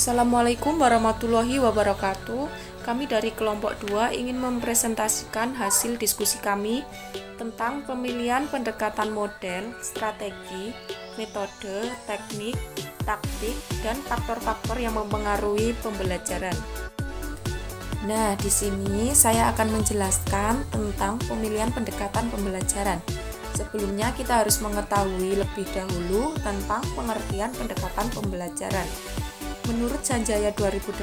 Assalamualaikum warahmatullahi wabarakatuh. Kami dari kelompok 2 ingin mempresentasikan hasil diskusi kami tentang pemilihan pendekatan model, strategi, metode, teknik, taktik, dan faktor-faktor yang mempengaruhi pembelajaran. Nah, di sini saya akan menjelaskan tentang pemilihan pendekatan pembelajaran. Sebelumnya kita harus mengetahui lebih dahulu tentang pengertian pendekatan pembelajaran. Menurut Sanjaya 2008,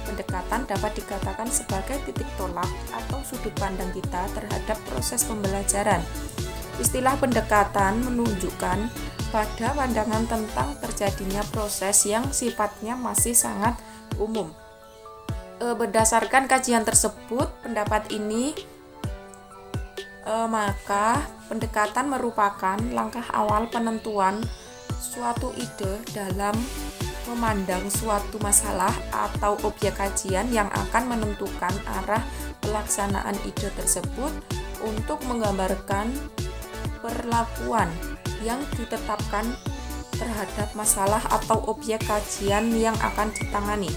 pendekatan dapat dikatakan sebagai titik tolak atau sudut pandang kita terhadap proses pembelajaran. Istilah pendekatan menunjukkan pada pandangan tentang terjadinya proses yang sifatnya masih sangat umum. Berdasarkan kajian tersebut, pendapat ini maka pendekatan merupakan langkah awal penentuan suatu ide dalam memandang suatu masalah atau objek kajian yang akan menentukan arah pelaksanaan ide tersebut untuk menggambarkan perlakuan yang ditetapkan terhadap masalah atau objek kajian yang akan ditangani.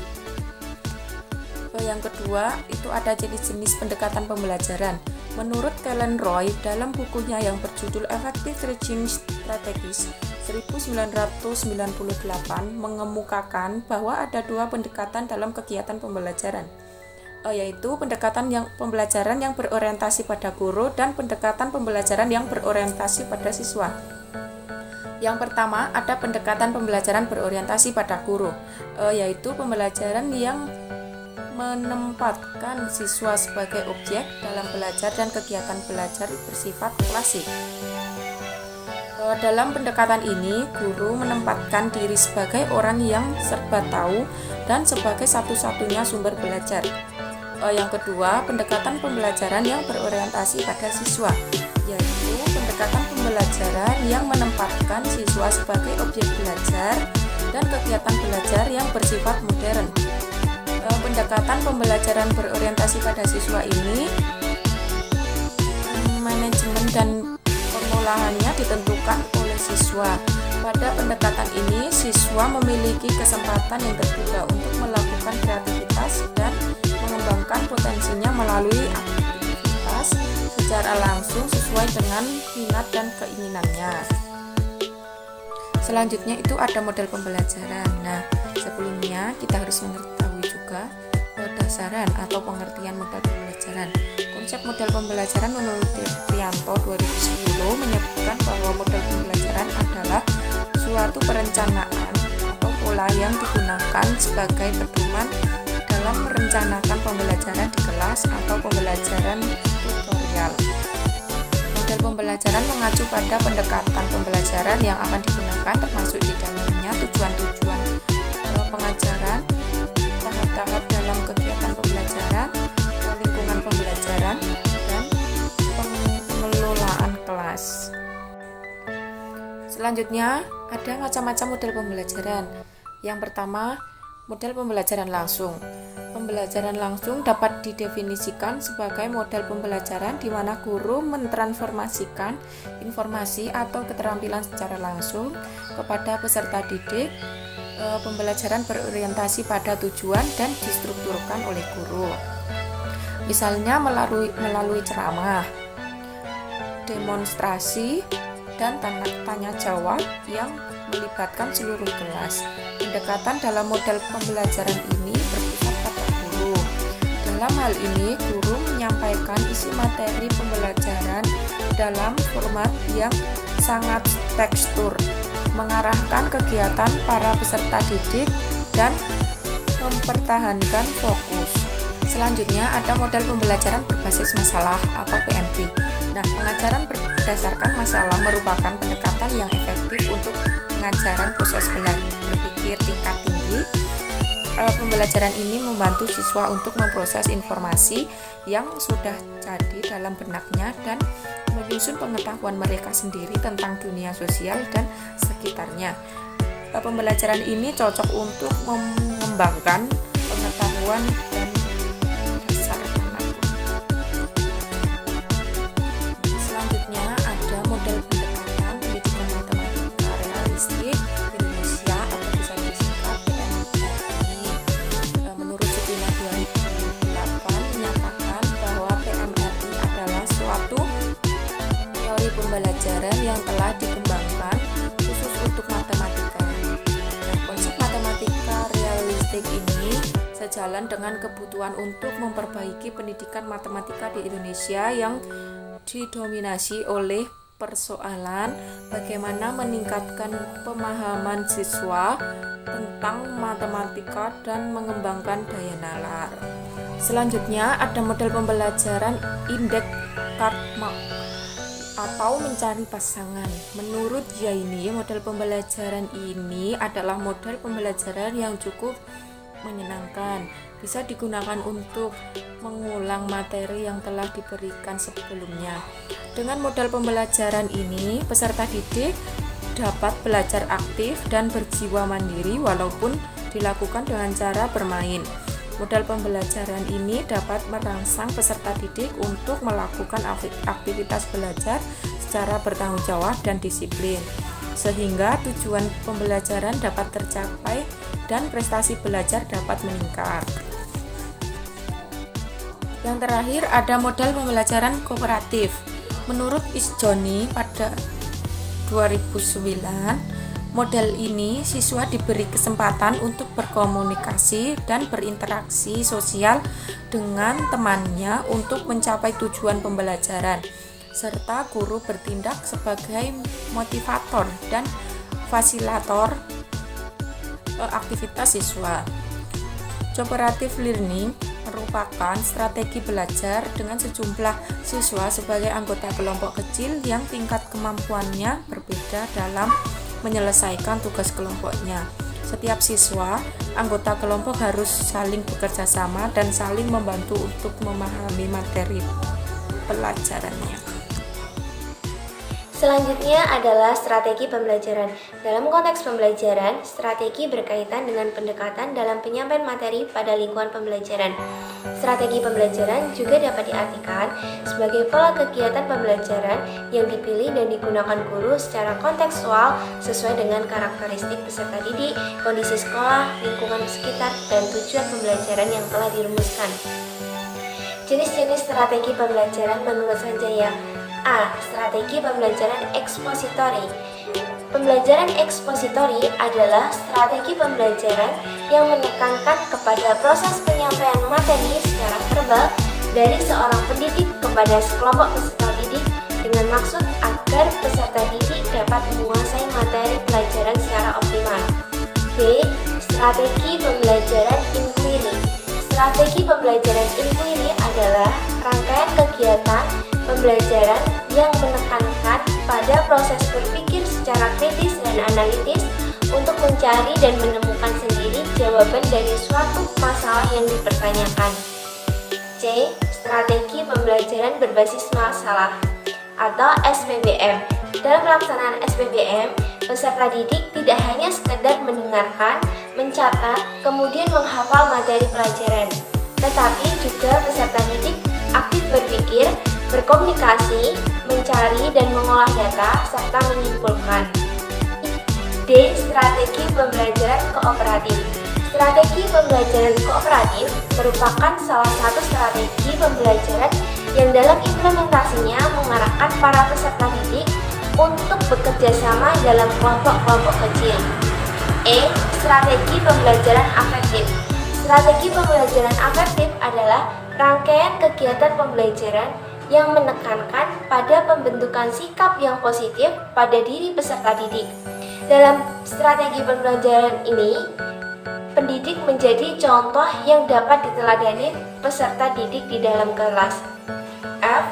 Yang kedua, itu ada jenis-jenis pendekatan pembelajaran. Menurut Kellen Roy dalam bukunya yang berjudul Effective Teaching Strategies 1998 mengemukakan bahwa ada dua pendekatan dalam kegiatan pembelajaran, yaitu pendekatan pembelajaran yang berorientasi pada guru dan pendekatan pembelajaran yang berorientasi pada siswa. Yang pertama, ada pendekatan pembelajaran berorientasi pada guru, yaitu pembelajaran yang menempatkan siswa sebagai objek dalam belajar dan kegiatan belajar bersifat klasik. Dalam pendekatan ini, guru menempatkan diri sebagai orang yang serba tahu dan sebagai satu-satunya sumber belajar. Yang kedua, pendekatan pembelajaran yang berorientasi pada siswa, yaitu pendekatan pembelajaran yang menempatkan siswa sebagai objek belajar dan kegiatan belajar yang bersifat modern. Pendekatan pembelajaran berorientasi pada siswa ini, manajemen dan pengolahannya ditentukan oleh siswa. Pada pendekatan ini, siswa memiliki kesempatan yang terbuka untuk melakukan kreativitas dan mengembangkan potensinya melalui aktivitas secara langsung sesuai dengan minat dan keinginannya. Selanjutnya itu ada model pembelajaran. Nah, sebelumnya kita harus mengetahui juga dasaran atau pengertian model pembelajaran. Konsep model pembelajaran menurut Trianto 2010 menyebutkan bahwa model pembelajaran adalah suatu perencanaan atau pola yang digunakan sebagai pedoman dalam merencanakan pembelajaran di kelas atau pembelajaran tutorial. Model pembelajaran mengacu pada pendekatan pembelajaran yang akan digunakan, termasuk di dalamnya tujuan-tujuan pengajaran, tahap-tahap dalam kegiatan pembelajaran, lingkungan pembelajaran, dan pengelolaan kelas. Selanjutnya, ada macam-macam model pembelajaran. Yang pertama, model pembelajaran langsung. Pembelajaran langsung dapat didefinisikan sebagai model pembelajaran di mana guru mentransformasikan informasi atau keterampilan secara langsung kepada peserta didik. Pembelajaran berorientasi pada tujuan dan distrukturkan oleh guru. Misalnya melalui ceramah, demonstrasi, dan tanya jawab yang melibatkan seluruh kelas. Pendekatan dalam model pembelajaran ini berpusat pada guru. Dalam hal ini, guru menyampaikan isi materi pembelajaran dalam format yang sangat tekstur, mengarahkan kegiatan para peserta didik, dan mempertahankan fokus. Selanjutnya ada model pembelajaran berbasis masalah atau PMP. Nah, pengajaran berdasarkan masalah merupakan pendekatan yang efektif untuk pengajaran proses berpikir tingkat tinggi. Pembelajaran ini membantu siswa untuk memproses informasi yang sudah jadi dalam benaknya dan menyusun pengetahuan mereka sendiri tentang dunia sosial dan sekitarnya. Pembelajaran ini cocok untuk mengembangkan pengetahuan dan dasar pengetahuan. Selanjutnya ada model pendekatan pendidikan matematika realistik Indonesia atau bisa disingkat PMR. sejalan dengan kebutuhan untuk memperbaiki pendidikan matematika di Indonesia yang didominasi oleh persoalan bagaimana meningkatkan pemahaman siswa tentang matematika dan mengembangkan daya nalar. Selanjutnya ada model pembelajaran indeks Karpmak atau mencari pasangan. Menurut Zaini, model pembelajaran ini adalah model pembelajaran yang cukup menyenangkan, bisa digunakan untuk mengulang materi yang telah diberikan sebelumnya. Dengan model pembelajaran ini, peserta didik dapat belajar aktif dan berjiwa mandiri walaupun dilakukan dengan cara bermain. Model pembelajaran ini dapat merangsang peserta didik untuk melakukan aktivitas belajar secara bertanggung jawab dan disiplin, sehingga tujuan pembelajaran dapat tercapai dan prestasi belajar dapat meningkat. Yang terakhir ada model pembelajaran kooperatif. Menurut Isjoni pada 2009, model ini siswa diberi kesempatan untuk berkomunikasi dan berinteraksi sosial dengan temannya untuk mencapai tujuan pembelajaran, serta guru bertindak sebagai motivator dan fasilitator aktivitas siswa. Cooperative learning merupakan strategi belajar dengan sejumlah siswa sebagai anggota kelompok kecil yang tingkat kemampuannya berbeda dalam menyelesaikan tugas kelompoknya. Setiap siswa, anggota kelompok harus saling bekerja sama dan saling membantu untuk memahami materi pelajarannya. Selanjutnya adalah strategi pembelajaran. Dalam konteks pembelajaran, strategi berkaitan dengan pendekatan dalam penyampaian materi pada lingkungan pembelajaran. Strategi pembelajaran juga dapat diartikan sebagai pola kegiatan pembelajaran yang dipilih dan digunakan guru secara kontekstual sesuai dengan karakteristik peserta didik, kondisi sekolah, lingkungan sekitar, dan tujuan pembelajaran yang telah dirumuskan. Jenis-jenis strategi pembelajaran menurut Sanjaya. A. Strategi pembelajaran ekspositori. Pembelajaran ekspositori adalah strategi pembelajaran yang menekankan kepada proses penyampaian materi secara verbal dari seorang pendidik kepada sekelompok peserta didik dengan maksud agar peserta didik dapat menguasai materi pelajaran secara optimal. B. Strategi pembelajaran inquiry. Strategi pembelajaran inquiry adalah rangkaian kegiatan pembelajaran yang menekankan pada proses berpikir secara kritis dan analitis untuk mencari dan menemukan sendiri jawaban dari suatu masalah yang dipertanyakan. C. Strategi pembelajaran berbasis masalah atau SPBM. Dalam pelaksanaan SPBM, peserta didik tidak hanya sekedar mendengarkan, mencatat, kemudian menghafal materi pelajaran, tetapi juga peserta didik aktif berpikir, berkomunikasi, mencari dan mengolah data, serta menyimpulkan. D. Strategi pembelajaran kooperatif. Strategi pembelajaran kooperatif merupakan salah satu strategi pembelajaran yang dalam implementasinya mengarahkan para peserta didik untuk bekerja sama dalam kelompok-kelompok kecil. E. Strategi pembelajaran afektif. Strategi pembelajaran afektif adalah rangkaian kegiatan pembelajaran yang menekankan pada pembentukan sikap yang positif pada diri peserta didik. Dalam strategi pembelajaran ini, pendidik menjadi contoh yang dapat diteladani peserta didik di dalam kelas. F.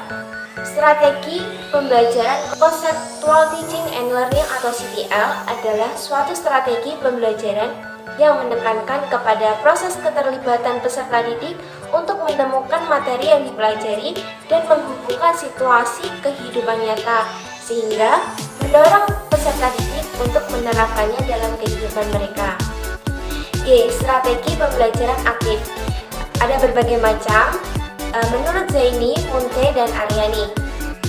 Strategi pembelajaran Conceptual Teaching and Learning atau CTL adalah suatu strategi pembelajaran yang menekankan kepada proses keterlibatan peserta didik untuk menemukan materi yang dipelajari dan menghubungkan situasi kehidupan nyata, sehingga mendorong peserta didik untuk menerapkannya dalam kehidupan mereka. G. Strategi pembelajaran aktif. Ada berbagai macam, menurut Zaini, Munte, dan Aryani.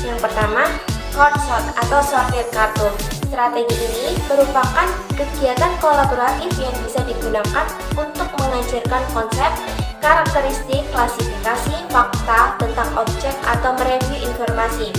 Yang pertama, Chord Sort atau sorted kartu. Strategi ini merupakan kegiatan kolaboratif yang bisa digunakan untuk mengajarkan konsep, karakteristik, klasifikasi, fakta tentang objek atau mereview informasi.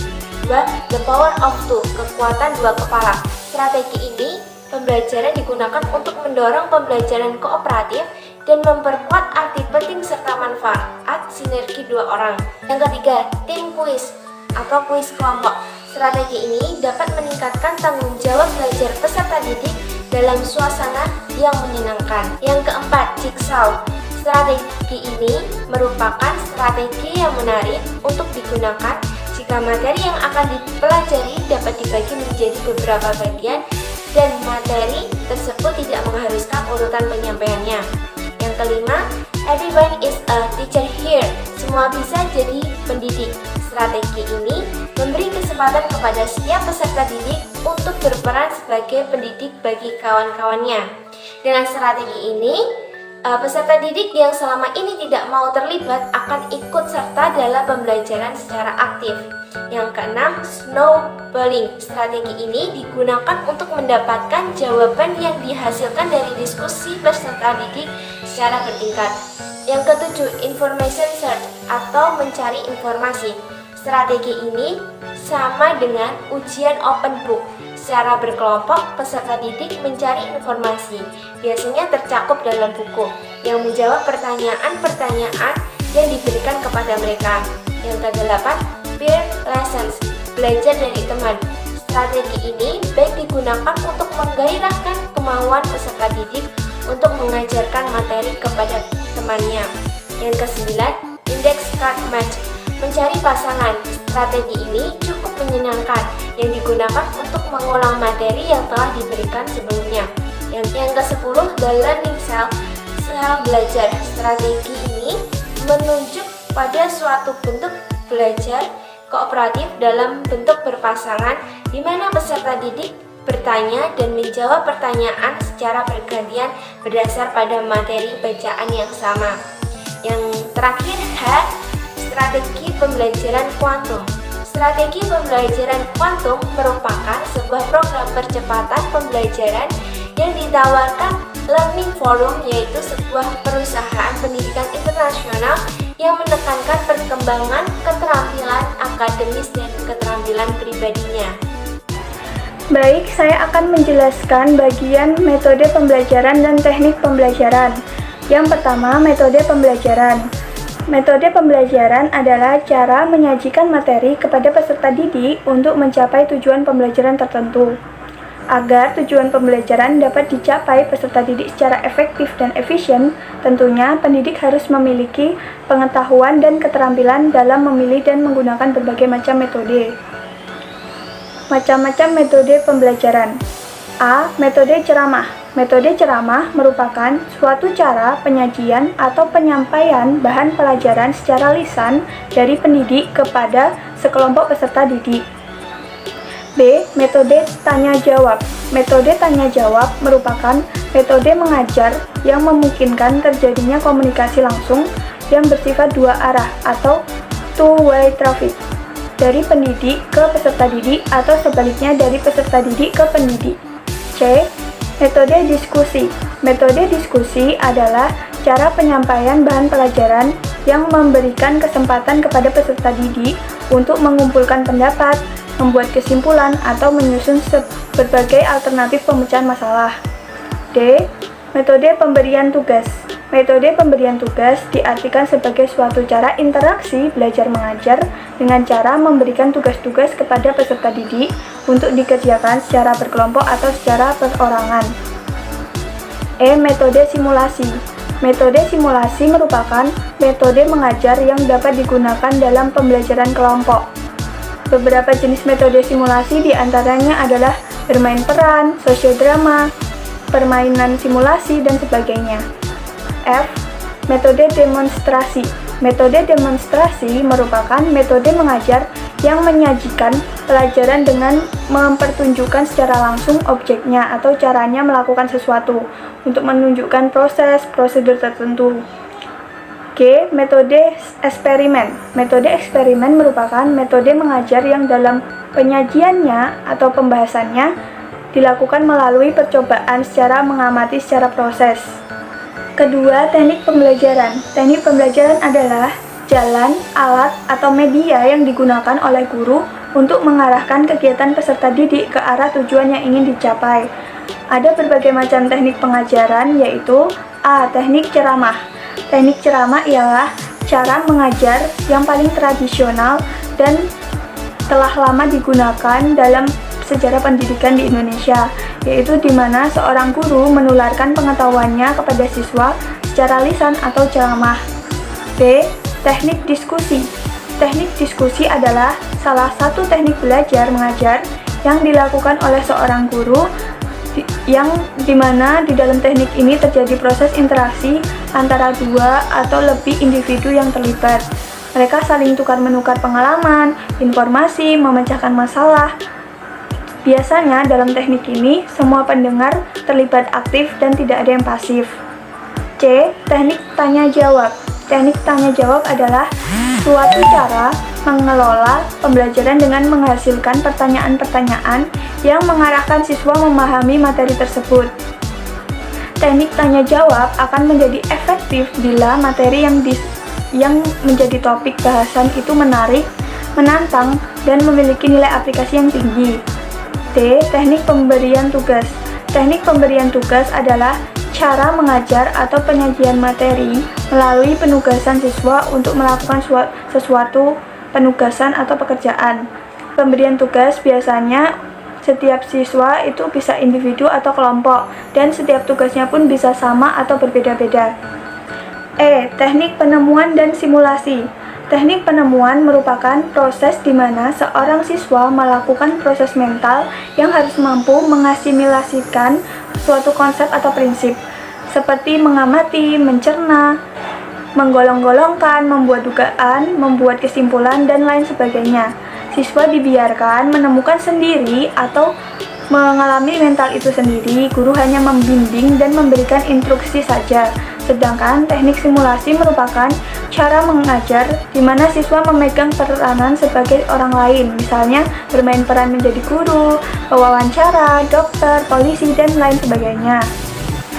2. The power of two, kekuatan dua kepala. Strategi ini pembelajaran digunakan untuk mendorong pembelajaran kooperatif dan memperkuat arti penting serta manfaat sinergi dua orang. Yang ketiga, tim kuis atau kuis kelompok. Strategi ini dapat meningkatkan tanggung jawab belajar peserta didik dalam suasana yang menyenangkan. Yang keempat, jigsaw. Strategi ini merupakan strategi yang menarik untuk digunakan jika materi yang akan dipelajari dapat dibagi menjadi beberapa bagian dan materi tersebut tidak mengharuskan urutan penyampaiannya. Yang kelima, everyone is a teacher here. Semua bisa jadi pendidik. Strategi ini memberi kesempatan kepada setiap peserta didik untuk berperan sebagai pendidik bagi kawan-kawannya. Dengan strategi ini, peserta didik yang selama ini tidak mau terlibat akan ikut serta dalam pembelajaran secara aktif. Yang keenam, snowballing. Strategi ini digunakan untuk mendapatkan jawaban yang dihasilkan dari diskusi peserta didik secara bertingkat. Yang ketujuh, information search atau mencari informasi. Strategi ini sama dengan ujian open book. Secara berkelompok, peserta didik mencari informasi, biasanya tercakup dalam buku, yang menjawab pertanyaan-pertanyaan yang diberikan kepada mereka. Yang kedelapan, peer lessons, belajar dari teman. Strategi ini baik digunakan untuk menggairahkan kemauan peserta didik untuk mengajarkan materi kepada temannya. Yang kesembilan, index card match, mencari pasangan. Strategi ini cukup menyenangkan yang digunakan untuk mengulang materi yang telah diberikan sebelumnya. Yang ke-10, the learning cell belajar. Strategi ini menunjuk pada suatu bentuk belajar kooperatif dalam bentuk berpasangan di mana peserta didik bertanya dan menjawab pertanyaan secara bergantian berdasar pada materi bacaan yang sama. Yang terakhir, strategi pembelajaran kuantum. Strategi pembelajaran kuantum merupakan sebuah program percepatan pembelajaran yang ditawarkan Learning Forum, yaitu sebuah perusahaan pendidikan internasional yang menekankan perkembangan keterampilan akademis dan keterampilan pribadinya. Baik, saya akan menjelaskan bagian metode pembelajaran dan teknik pembelajaran. Yang pertama, metode pembelajaran. Metode pembelajaran adalah cara menyajikan materi kepada peserta didik untuk mencapai tujuan pembelajaran tertentu. Agar tujuan pembelajaran dapat dicapai peserta didik secara efektif dan efisien, tentunya pendidik harus memiliki pengetahuan dan keterampilan dalam memilih dan menggunakan berbagai macam metode. Macam-macam metode pembelajaran. A. Metode ceramah. Metode ceramah merupakan suatu cara penyajian atau penyampaian bahan pelajaran secara lisan dari pendidik kepada sekelompok peserta didik. B. Metode tanya-jawab. Metode tanya-jawab merupakan metode mengajar yang memungkinkan terjadinya komunikasi langsung yang bersifat dua arah atau two-way traffic dari pendidik ke peserta didik atau sebaliknya dari peserta didik ke pendidik. C. Metode diskusi. Metode diskusi adalah cara penyampaian bahan pelajaran yang memberikan kesempatan kepada peserta didik untuk mengumpulkan pendapat, membuat kesimpulan, atau menyusun berbagai alternatif pemecahan masalah. D. Metode pemberian tugas. Metode pemberian tugas diartikan sebagai suatu cara interaksi belajar mengajar dengan cara memberikan tugas-tugas kepada peserta didik untuk dikerjakan secara berkelompok atau secara perorangan. E. Metode simulasi. Metode simulasi merupakan metode mengajar yang dapat digunakan dalam pembelajaran kelompok. Beberapa jenis metode simulasi diantaranya adalah bermain peran, sosiodrama, permainan simulasi, dan sebagainya. F. Metode demonstrasi. Metode demonstrasi merupakan metode mengajar yang menyajikan pelajaran dengan mempertunjukkan secara langsung objeknya atau caranya melakukan sesuatu untuk menunjukkan proses, prosedur tertentu. G. Metode eksperimen. Metode eksperimen merupakan metode mengajar yang dalam penyajiannya atau pembahasannya dilakukan melalui percobaan secara mengamati secara proses. Kedua, teknik pembelajaran. Teknik pembelajaran adalah jalan, alat, atau media yang digunakan oleh guru untuk mengarahkan kegiatan peserta didik ke arah tujuan yang ingin dicapai. Ada berbagai macam teknik pengajaran, yaitu A. Teknik ceramah. Teknik ceramah ialah cara mengajar yang paling tradisional dan telah lama digunakan dalam sejarah pendidikan di Indonesia, yaitu di mana seorang guru menularkan pengetahuannya kepada siswa secara lisan atau ceramah. B. Teknik diskusi. Teknik diskusi adalah salah satu teknik belajar mengajar yang dilakukan oleh seorang guru yang dimana di dalam teknik ini terjadi proses interaksi antara dua atau lebih individu yang terlibat. Mereka saling tukar-menukar pengalaman, informasi, memecahkan masalah. Biasanya dalam teknik ini, semua pendengar terlibat aktif dan tidak ada yang pasif. C. Teknik tanya-jawab. Teknik tanya-jawab adalah suatu cara mengelola pembelajaran dengan menghasilkan pertanyaan-pertanyaan yang mengarahkan siswa memahami materi tersebut. Teknik tanya-jawab akan menjadi efektif bila materi yang menjadi topik bahasan itu menarik, menantang, dan memiliki nilai aplikasi yang tinggi. D. Teknik pemberian tugas. Teknik pemberian tugas adalah cara mengajar atau penyajian materi melalui penugasan siswa untuk melakukan sesuatu penugasan atau pekerjaan. Pemberian tugas biasanya setiap siswa itu bisa individu atau kelompok, dan setiap tugasnya pun bisa sama atau berbeda-beda. E. Teknik penemuan dan simulasi. Teknik penemuan merupakan proses di mana seorang siswa melakukan proses mental yang harus mampu mengasimilasikan suatu konsep atau prinsip, seperti mengamati, mencerna, menggolong-golongkan, membuat dugaan, membuat kesimpulan, dan lain sebagainya. Siswa dibiarkan menemukan sendiri atau mengalami mental itu sendiri, guru hanya membimbing dan memberikan instruksi saja. Sedangkan teknik simulasi merupakan cara mengajar di mana siswa memegang peranan sebagai orang lain, misalnya bermain peran menjadi guru, pewawancara, dokter, polisi, dan lain sebagainya.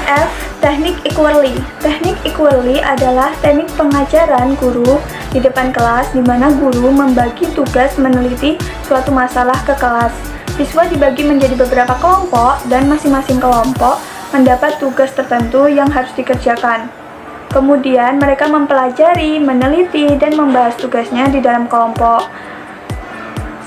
F. Teknik equally. Teknik equally adalah teknik pengajaran guru di depan kelas di mana guru membagi tugas meneliti suatu masalah ke kelas. Siswa dibagi menjadi beberapa kelompok dan masing-masing kelompok mendapat tugas tertentu yang harus dikerjakan. Kemudian mereka mempelajari, meneliti, dan membahas tugasnya di dalam kelompok.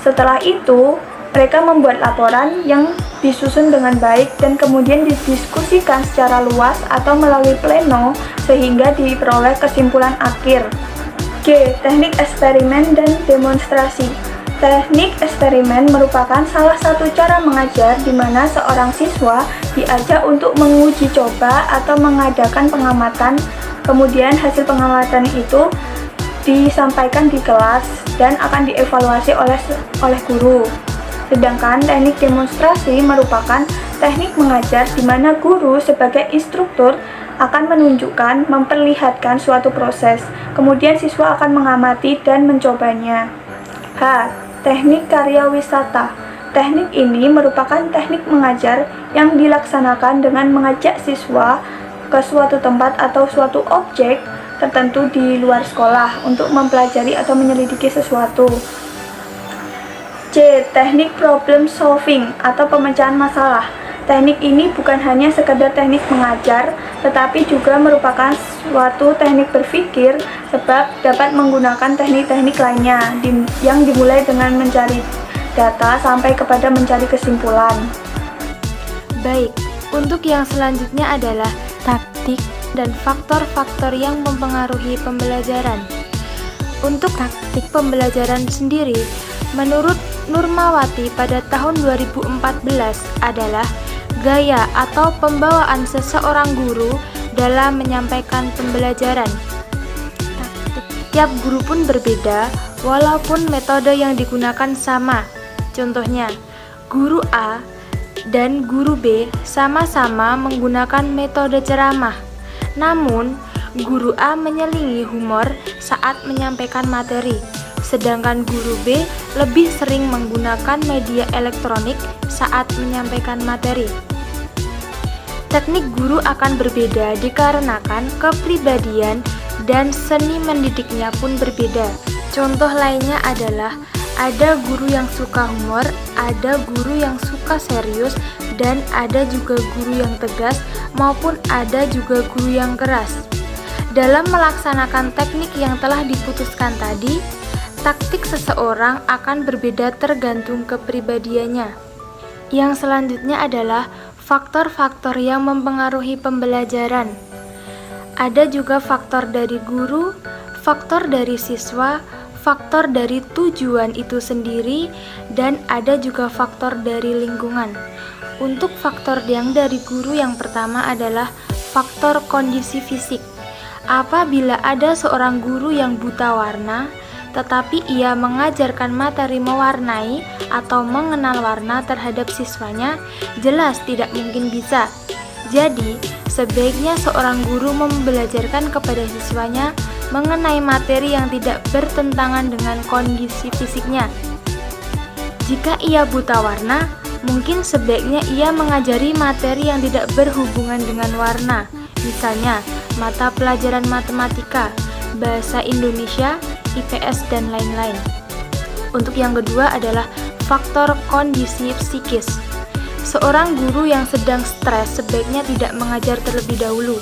Setelah itu, mereka membuat laporan yang disusun dengan baik dan kemudian didiskusikan secara luas atau melalui pleno sehingga diperoleh kesimpulan akhir. G. Teknik eksperimen dan demonstrasi. Teknik eksperimen merupakan salah satu cara mengajar di mana seorang siswa diajak untuk menguji coba atau mengadakan pengamatan, kemudian hasil pengamatan itu disampaikan di kelas dan akan dievaluasi oleh guru. Sedangkan teknik demonstrasi merupakan teknik mengajar di mana guru sebagai instruktur akan menunjukkan, memperlihatkan suatu proses, kemudian siswa akan mengamati dan mencobanya. H. Teknik karya wisata. Teknik ini merupakan teknik mengajar yang dilaksanakan dengan mengajak siswa ke suatu tempat atau suatu objek tertentu di luar sekolah untuk mempelajari atau menyelidiki sesuatu. C. Teknik problem solving atau pemecahan masalah. Teknik ini bukan hanya sekedar teknik mengajar, tetapi juga merupakan suatu teknik berpikir sebab dapat menggunakan teknik-teknik lainnya yang dimulai dengan mencari data sampai kepada mencari kesimpulan. Baik, untuk yang selanjutnya adalah taktik dan faktor-faktor yang mempengaruhi pembelajaran. Untuk taktik pembelajaran sendiri, menurut Nurmawati pada tahun 2014 adalah gaya atau pembawaan seseorang guru dalam menyampaikan pembelajaran. Tiap guru pun berbeda, walaupun metode yang digunakan sama. Contohnya, guru A dan guru B sama-sama menggunakan metode ceramah. Namun, guru A menyelingi humor saat menyampaikan materi, sedangkan guru B lebih sering menggunakan media elektronik saat menyampaikan materi. Teknik guru akan berbeda dikarenakan kepribadian dan seni mendidiknya pun berbeda. Contoh lainnya adalah ada guru yang suka humor, ada guru yang suka serius, dan ada juga guru yang tegas maupun ada juga guru yang keras. Dalam melaksanakan teknik yang telah diputuskan tadi, taktik seseorang akan berbeda tergantung kepribadiannya. Yang selanjutnya adalah faktor-faktor yang mempengaruhi pembelajaran. Ada juga faktor dari guru, faktor dari siswa, faktor dari tujuan itu sendiri, dan ada juga faktor dari lingkungan. Untuk faktor yang dari guru, yang pertama adalah faktor kondisi fisik. Apabila ada seorang guru yang buta warna, tetapi ia mengajarkan materi mewarnai atau mengenal warna terhadap siswanya, jelas tidak mungkin bisa. Jadi, sebaiknya seorang guru membelajarkan kepada siswanya mengenai materi yang tidak bertentangan dengan kondisi fisiknya. Jika ia buta warna, mungkin sebaiknya ia mengajari materi yang tidak berhubungan dengan warna, misalnya mata pelajaran matematika, bahasa Indonesia, IPS, dan lain-lain. Untuk yang kedua adalah faktor kondisi psikis. Seorang guru yang sedang stres sebaiknya tidak mengajar terlebih dahulu,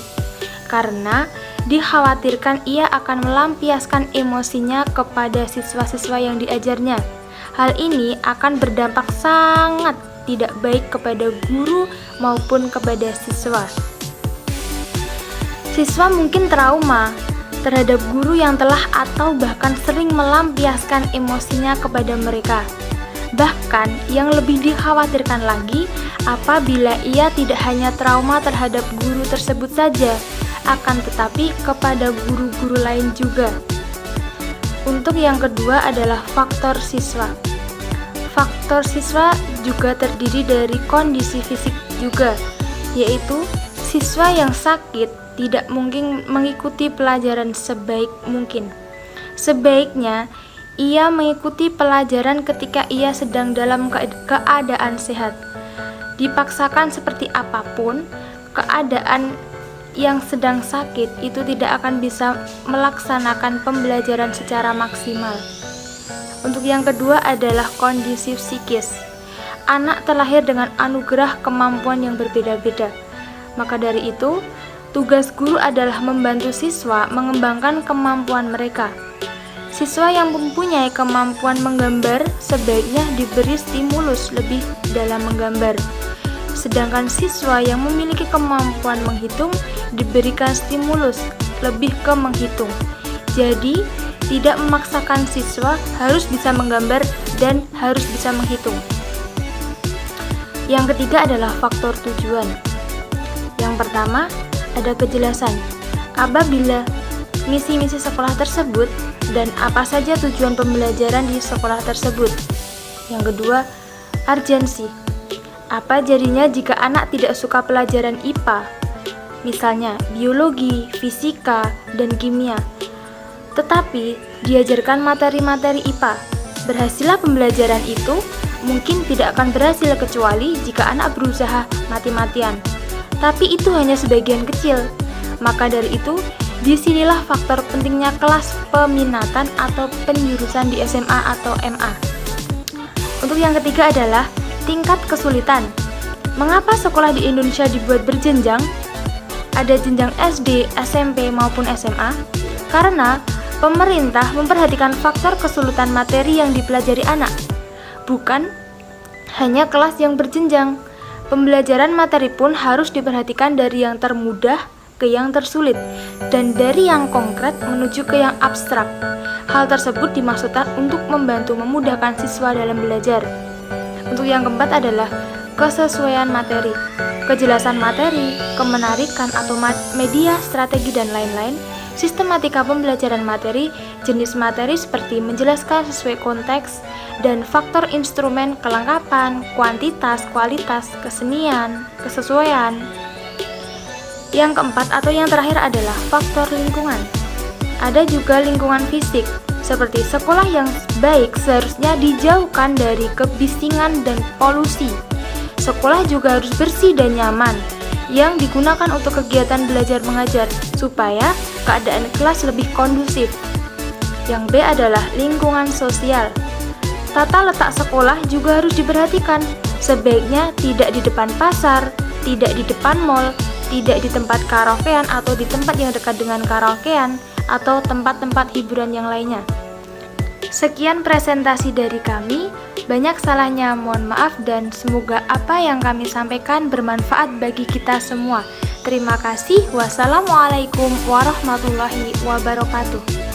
karena dikhawatirkan ia akan melampiaskan emosinya kepada siswa-siswa yang diajarnya. Hal ini akan berdampak sangat tidak baik kepada guru maupun kepada siswa. Siswa mungkin trauma terhadap guru yang telah atau bahkan sering melampiaskan emosinya kepada mereka. Bahkan yang lebih dikhawatirkan lagi, apabila ia tidak hanya trauma terhadap guru tersebut saja, akan tetapi kepada guru-guru lain juga. Untuk yang kedua adalah faktor siswa. Faktor siswa juga terdiri dari kondisi fisik juga, yaitu siswa yang sakit tidak mungkin mengikuti pelajaran sebaik mungkin. Sebaiknya ia mengikuti pelajaran ketika ia sedang dalam keadaan sehat. Dipaksakan seperti apapun, keadaan yang sedang sakit itu tidak akan bisa melaksanakan pembelajaran secara maksimal. Untuk yang kedua adalah kondisi psikis. Anak terlahir dengan anugerah kemampuan yang berbeda-beda. Maka dari itu, tugas guru adalah membantu siswa mengembangkan kemampuan mereka. Siswa yang mempunyai kemampuan menggambar sebaiknya diberi stimulus lebih dalam menggambar. Sedangkan siswa yang memiliki kemampuan menghitung diberikan stimulus lebih ke menghitung. Jadi, tidak memaksakan siswa harus bisa menggambar dan harus bisa menghitung. Yang ketiga adalah faktor tujuan. Yang pertama, ada kejelasan. Apabila misi-misi sekolah tersebut dan apa saja tujuan pembelajaran di sekolah tersebut. Yang kedua, urgensi. Apa jadinya jika anak tidak suka pelajaran IPA, misalnya biologi, fisika, dan kimia, tetapi diajarkan materi-materi IPA? Berhasillah pembelajaran itu? Mungkin tidak akan berhasil kecuali jika anak berusaha mati-matian. Tapi itu hanya sebagian kecil. Maka dari itu, disinilah faktor pentingnya kelas peminatan atau penjurusan di SMA atau MA. Untuk yang ketiga adalah tingkat kesulitan. Mengapa sekolah di Indonesia dibuat berjenjang? Ada jenjang SD, SMP, maupun SMA. Karena pemerintah memperhatikan faktor kesulitan materi yang dipelajari anak. Bukan hanya kelas yang berjenjang. Pembelajaran materi pun harus diperhatikan dari yang termudah ke yang tersulit, dan dari yang konkret menuju ke yang abstrak. Hal tersebut dimaksudkan untuk membantu memudahkan siswa dalam belajar. Untuk yang keempat adalah kesesuaian materi, kejelasan materi, kemenarikan atau media, strategi, dan lain-lain. Sistematika pembelajaran materi, jenis materi seperti menjelaskan sesuai konteks, dan faktor instrumen, kelengkapan, kuantitas, kualitas, kesenian, kesesuaian. Yang keempat atau yang terakhir adalah faktor lingkungan. Ada juga lingkungan fisik, seperti sekolah yang baik seharusnya dijauhkan dari kebisingan dan polusi. Sekolah juga harus bersih dan nyaman, yang digunakan untuk kegiatan belajar mengajar, supaya keadaan kelas lebih kondusif. Yang B adalah lingkungan sosial. Tata letak sekolah juga harus diperhatikan. Sebaiknya tidak di depan pasar, tidak di depan mall, tidak di tempat karaokean atau di tempat yang dekat dengan karaokean atau tempat-tempat hiburan yang lainnya. Sekian presentasi dari kami, banyak salahnya mohon maaf dan semoga apa yang kami sampaikan bermanfaat bagi kita semua. Terima kasih. Wassalamualaikum warahmatullahi wabarakatuh.